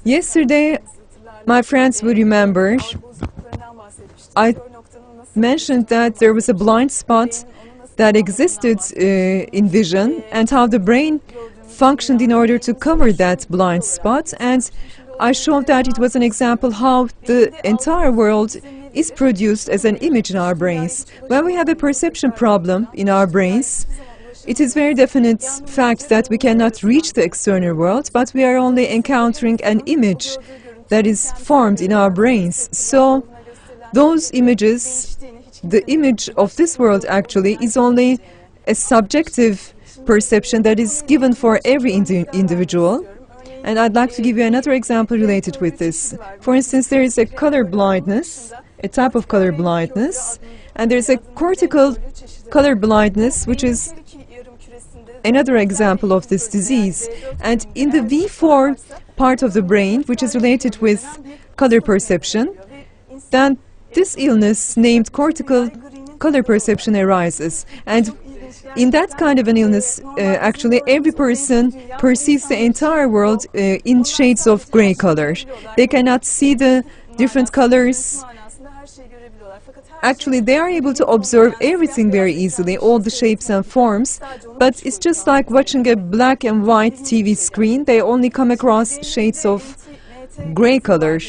Yesterday, my friends would remember, I mentioned that there was a blind spot that existed in vision and how the brain functioned in order to cover that blind spot, and I showed that it was an example how the entire world is produced as an image in our brains. When we have a perception problem in our brains, it is very definite fact that we cannot reach the external world, but we are only encountering an image that is formed in our brains. So those images, the image of this world actually is only a subjective perception that is given for every individual. And I'd like to give you another example related with this. For instance, there is a color blindness, a type of color blindness, and there's a cortical color blindness, which is another example of this disease. And in the V4 part of the brain, which is related with color perception, then this illness named cortical color perception arises. And in that kind of an illness, actually every person perceives the entire world in shades of gray color. They cannot see the different colors. Actually, they are able to observe everything very easily, all the shapes and forms, but it's just like watching a black and white TV screen. They only come across shades of gray color.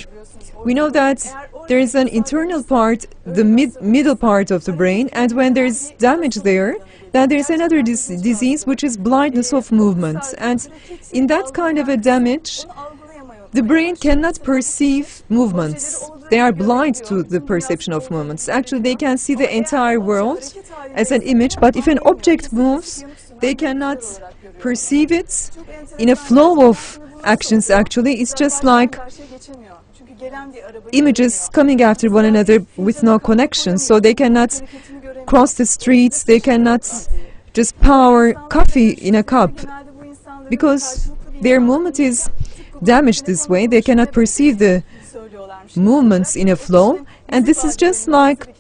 We know that there is an internal part, the middle part of the brain, and when there is damage there, then there is another disease which is blindness of movement. And in that kind of a damage, the brain cannot perceive movements. They are blind to the perception of movements. Actually, they can see the entire world as an image, but if an object moves, they cannot perceive it in a flow of actions. Actually, it's just like images coming after one another with no connection. So they cannot cross the streets, they cannot just pour coffee in a cup because their movement is damaged this way. They cannot perceive the movements in a flow, and this is just like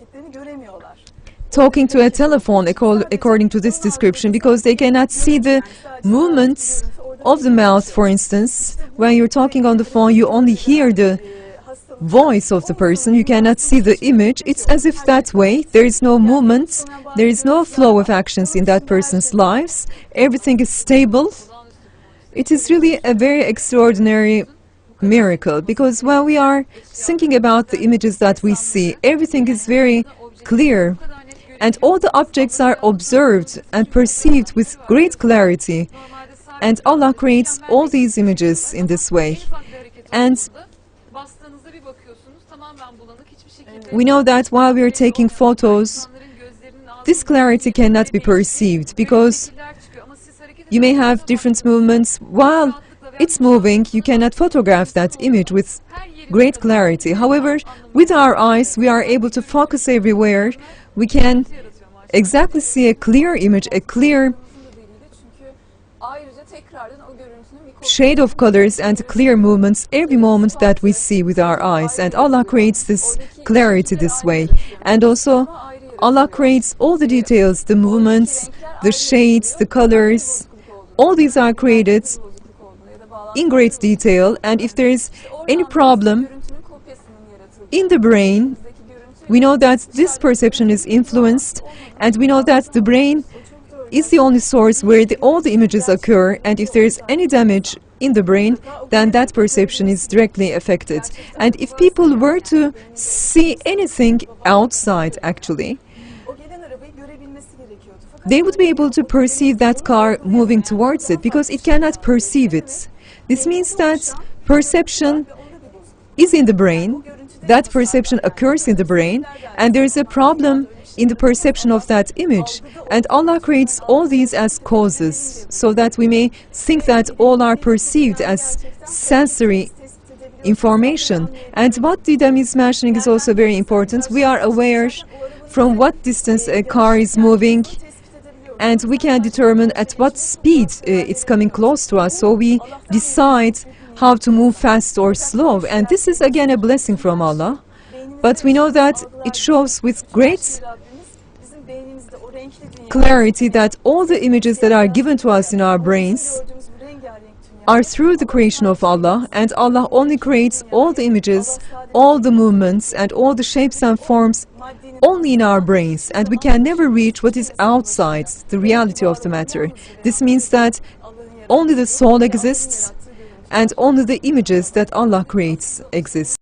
talking to a telephone according to this description, because they cannot see the movements of the mouth. For instance, when you're talking on the phone, you only hear the voice of the person, you cannot see the image. It's as if that way there is no movement, there is no flow of actions in that person's lives, everything is stable. It is really a very extraordinary miracle, because when we are thinking about the images that we see, everything is very clear and all the objects are observed and perceived with great clarity, and Allah creates all these images in this way. And we know that while we are taking photos, this clarity cannot be perceived, because you may have different movements. While it's moving, you cannot photograph that image with great clarity. However, with our eyes, we are able to focus everywhere. We can exactly see a clear image, a clear shade of colors and clear movements every moment that we see with our eyes. And Allah creates this clarity this way. And also, Allah creates all the details, the movements, the shades, the colors. All these are created in great detail, and if there is any problem in the brain, we know that this perception is influenced, and we know that the brain is the only source where all the images occur, and if there is any damage in the brain, then that perception is directly affected. And if people were to see anything outside, actually, they would be able to perceive that car moving towards it, because it cannot perceive it. This means that perception is in the brain, that perception occurs in the brain, and there is a problem in the perception of that image. And Allah creates all these as causes, so that we may think that all are perceived as sensory information. And what Didem is mentioning is also very important. We are aware from what distance a car is moving, and we can determine at what speed it's coming close to us, so we decide how to move fast or slow. And this is again a blessing from Allah, but we know that it shows with great clarity that all the images that are given to us in our brains are through the creation of Allah, and Allah only creates all the images, all the movements, and all the shapes and forms only in our brains, and we can never reach what is outside the reality of the matter. This means that only the soul exists, and only the images that Allah creates exist.